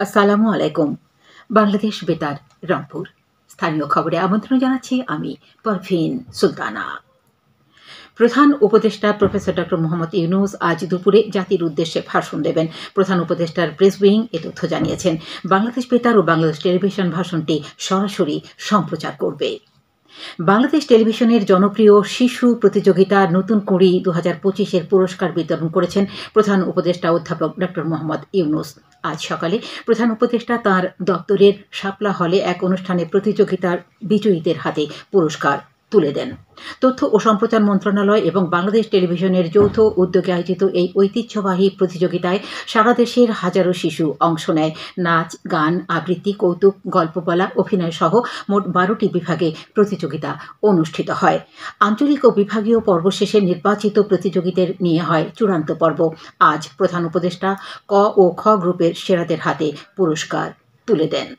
আসসালামু আলাইকুম। বাংলাদেশ বেতার রংপুর স্থানীয় খবরে আমন্ত্রণ জানাচ্ছি আমি পারভীন সুলতানা। প্রধান উপদেষ্টা প্রফেসর ডক্টর মোহাম্মদ ইউনূস আজ দুপুরে জাতির উদ্দেশ্যে ভাষণ দেবেন। প্রধান উপদেষ্টার প্রেস উইং এ তথ্য জানিয়েছেন। বাংলাদেশ বেতার ও বাংলাদেশ টেলিভিশন ভাষণটি সরাসরি সম্প্রচার করবে। বাংলাদেশ টেলিভিশনের জনপ্রিয় শিশু প্রতিযোগিতা নতুন কুঁড়ি 2025-এর পুরস্কার বিতরণ করেছেন প্রধান উপদেষ্টা অধ্যাপক ডক্টর মোহাম্মদ ইউনূস। আজ সকালে প্রধান উপদেষ্টা তাঁর দপ্তরের শাপলা হলে এক অনুষ্ঠানে প্রতিযোগিতার বিজয়ীদের হাতে পুরস্কার তুলে দেন। তথ্য ও সম্প্রচার মন্ত্রণালয় এবং বাংলাদেশ টেলিভিশনের যৌথ উদ্যোগে আয়োজিত এই ঐতিহ্যবাহী প্রতিযোগিতায় সারা দেশের হাজারো শিশু অংশ নেয়। নাচ, গান, আবৃত্তি, কৌতুক, গল্প বলা, অভিনয় সহ মোট 12টি বিভাগে প্রতিযোগিতা অনুষ্ঠিত হয়। আঞ্চলিক ও বিভাগীয় পর্ব শেষে নির্বাচিত প্রতিযোগীদের নিয়ে হয় চূড়ান্ত পর্ব। আজ প্রধান উপদেষ্টা ক ও খ গ্রুপের সেরাদের হাতে পুরস্কার তুলে দেন।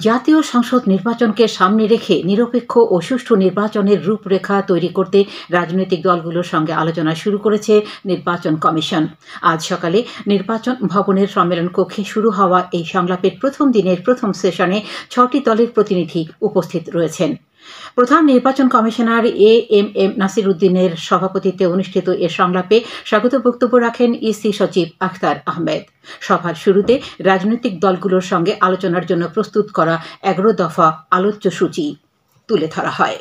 জাতীয় সংসদ নির্বাচনকে সামনে রেখে নিরপেক্ষ ও সুষ্ঠু নির্বাচনের রূপরেখা তৈরি করতে রাজনৈতিক দলগুলোর সঙ্গে আলোচনা শুরু করেছে নির্বাচন কমিশন। আজ সকালে নির্বাচন ভবনের সম্মেলন কক্ষে শুরু হওয়া এই সংলাপের প্রথম দিনের প্রথম সেশনে 6টি দলের প্রতিনিধি উপস্থিত রয়েছেন। প্রধান নির্বাচন কমিশনার এএমএম নাসির উদ্দিনের সভাপতিত্বে অনুষ্ঠিত এ সংলাপে স্বাগত বক্তব্য রাখেন ইসি সচিব আখতার আহমেদ। সভার শুরুতে রাজনৈতিক দলগুলোর সঙ্গে আলোচনার জন্য প্রস্তুত করা 11 দফা আলোচ্য সূচি তুলে ধরা হয়।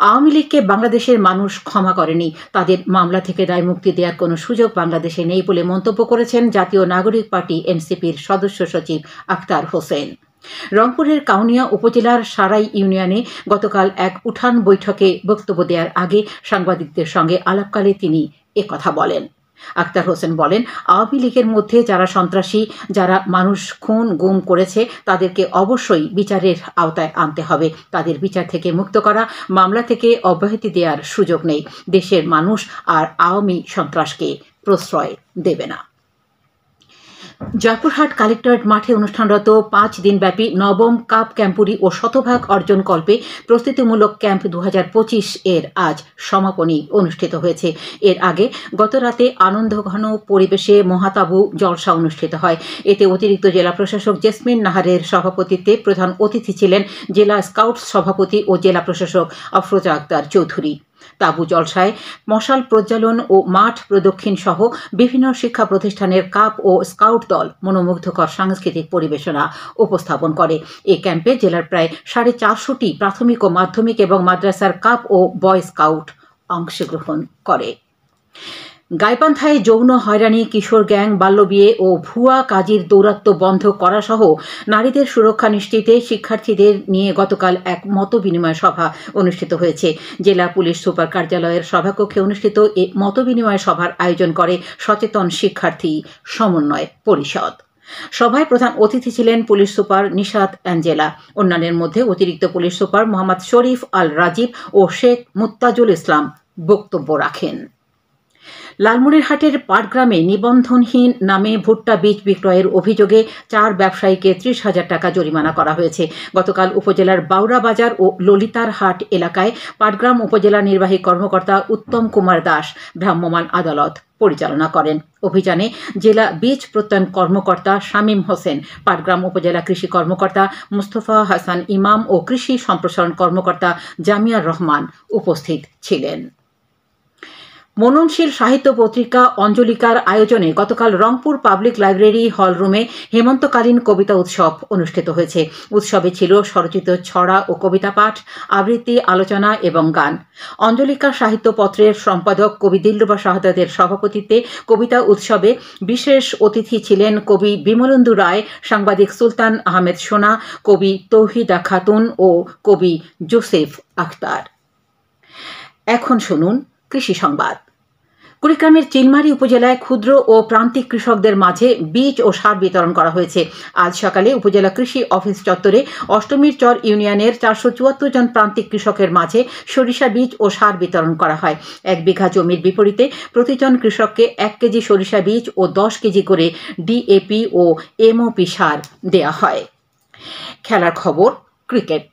আওয়ামী লীগকে বাংলাদেশের মানুষ ক্ষমা করেনি, তাদের মামলা থেকে দায়মুক্তি দেওয়ার কোনো সুযোগ বাংলাদেশে নেই বলে মন্তব্য করেছেন জাতীয় নাগরিক পার্টি এনসিপির সদস্য সচিব আখতার হোসেন। রংপুরের কাউনিয়া উপজেলার সারাই ইউনিয়নে গতকাল এক উঠান বৈঠকে বক্তব্য দেওয়ার আগে সাংবাদিকদের সঙ্গে আলাপকালে তিনি একথা বলেন। আখতার হোসেন বলেন, আওয়ামী লীগের মধ্যে যারা সন্ত্রাসী, যারা মানুষ খুন গুম করেছে তাদেরকে অবশ্যই বিচারের আওতায় আনতে হবে। তাদের বিচার থেকে মুক্ত করা, মামলা থেকে অব্যাহতি দেওয়ার সুযোগ নেই। দেশের মানুষ আর আওয়ামী সন্ত্রাসকে প্রশ্রয় দেবে না। জয়পুরহাট কালেক্টরেট মাঠে অনুষ্ঠানরত 5 দিনব্যাপী নবম কাপ ক্যাম্পুরি ও শতভাগ অর্জন কল্পে প্রস্তুতিমূলক ক্যাম্প 2025 এর আজ সমাপনী অনুষ্ঠিত হয়েছে। এর আগে গত রাতে আনন্দঘন পরিবেশে মহাতাবু জলসা অনুষ্ঠিত হয়। এতে অতিরিক্ত জেলা প্রশাসক জেসমিন নাহারের সভাপতিত্বে প্রধান অতিথি ছিলেন জেলা স্কাউটস সভাপতি ও জেলা প্রশাসক আফরোজা আক্তার চৌধুরী। তাবু জলসায় মশাল প্রজ্বালন ও মাঠ প্রদক্ষিণ সহ বিভিন্ন শিক্ষা প্রতিষ্ঠানের কাপ ও স্কাউট দল মনোমুগ্ধকর সাংস্কৃতিক পরিবেশনা উপস্থাপন করে। এই ক্যাম্পে জেলার প্রায় 450টি প্রাথমিক ও মাধ্যমিক এবং মাদ্রাসার কাপ ও বয় স্কাউট অংশগ্রহণ করে। গাইবান্ধায় যৌন হয়রানি, কিশোর গ্যাং, বাল্যবিয়ে ও ভুয়া কাজীর দৌরাত্ম্য বন্ধ করা সহ নারীদের সুরক্ষা নিশ্চিতে শিক্ষার্থীদের নিয়ে গতকাল এক মতবিনিময় সভা অনুষ্ঠিত হয়েছে। জেলা পুলিশ সুপার কার্যালয়ের সভাকক্ষে অনুষ্ঠিত এ মতবিনিময় সভার আয়োজন করে সচেতন শিক্ষার্থী সমন্বয় পরিষদ। সভায় প্রধান অতিথি ছিলেন পুলিশ সুপার নিশাত অ্যাঞ্জেলা। অন্যান্যের মধ্যে অতিরিক্ত পুলিশ সুপার মোহাম্মদ শরীফ আল রাজীব ও শেখ মুত্তাজুল ইসলাম বক্তব্য রাখেন। লালমনিরহাটের পাটগ্রামে নিবন্ধনহীন নামে ভুট্টা বীজ বিক্রয়ের অভিযোগে 4 ব্যবসায়ীকে 30,000 টাকা জরিমানা করা হয়েছে। গতকাল উপজেলার বাউরা বাজার ও ললিতার হাট এলাকায় পাটগ্রাম উপজেলা নির্বাহী কর্মকর্তা উত্তম কুমার দাস ভ্রাম্যমাণ আদালত পরিচালনা করেন। অভিযানে জেলা বীজ প্রত্যয়ন কর্মকর্তা শামীম হোসেন, পাটগ্রাম উপজেলা কৃষি কর্মকর্তা মুস্তফা হাসান ইমাম ও কৃষি সম্প্রসারণ কর্মকর্তা জামিয়ার রহমান উপস্থিত ছিলেন। মননশীল সাহিত্য পত্রিকা অঞ্জলিকার আয়োজনে গতকাল রংপুর পাবলিক লাইব্রেরি হলরুমে হেমন্তকালীন কবিতা উৎসব অনুষ্ঠিত হয়েছে। উৎসবে ছিল স্বরচিত ছড়া ও কবিতা পাঠ, আবৃত্তি, আলোচনা এবং গান। অঞ্জলিকা সাহিত্য পত্রের সম্পাদক কবি দিলরুবা শাহাদাতের সভাপতিত্বে কবিতা উৎসবে বিশেষ অতিথি ছিলেন কবি বিমলেন্দু রায়, সাংবাদিক সুলতান আহমেদ সোনা, কবি তৌহিদা খাতুন ও কবি জোসেফ আখতার। এখন শুনুন কৃষি সংবাদ। কুড়িগ্রামের চিলমারী উপজেলায় ক্ষুদ্র ও প্রান্তিক কৃষকদের মাঝে বীজ ও সার বিতরণ করা হয়েছে। আজ সকালে উপজেলা কৃষি অফিস চত্বরে অষ্টমীর চর ইউনিয়নের 474 জন প্রান্তিক কৃষকের মাঝে সরিষা বীজ ও সার বিতরণ করা হয়। 1 বিঘা জমির বিপরীতে প্রতিজন কৃষককে 1 কেজি সরিষা বীজ ও 10 কেজি করে ডিএপি ও এমওপি সার দেয়া হয়। খেলার খবর, ক্রিকেট।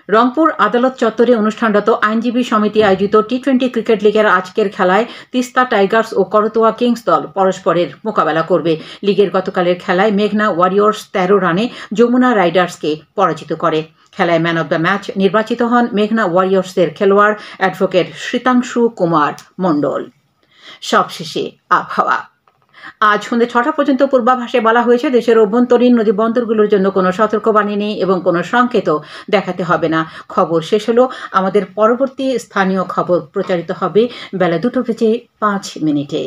রংপুর আদালত চত্বরে অনুষ্ঠানরত আইনজীবী সমিতি আয়োজিত টি-20 ক্রিকেট লিগের আজকের খেলায় তিস্তা টাইগার্স ও করতোয়া কিংস দল পরস্পরের মোকাবেলা করবে। লিগের গতকালের খেলায় মেঘনা ওয়ারিয়র্স 13 রানে যমুনা রাইডার্সকে পরাজিত করে। খেলায় ম্যান অব দ্য ম্যাচ নির্বাচিত হন মেঘনা ওয়ারিয়র্সের খেলোয়াড় অ্যাডভোকেট শ্রীতাংশু কুমার মণ্ডল। সবশেষে আবহাওয়া। আজ সন্ধ্যে 6টা পর্যন্ত পূর্বাভাসে বলা হয়েছে দেশের অভ্যন্তরীণ নদী বন্দরগুলোর জন্য কোনো সতর্কবাণী নেই এবং কোনো সংকেতও দেখাতে হবে না। খবর শেষ হলো। আমাদের পরবর্তী স্থানীয় খবর প্রচারিত হবে বেলা 2:05 মিনিটে।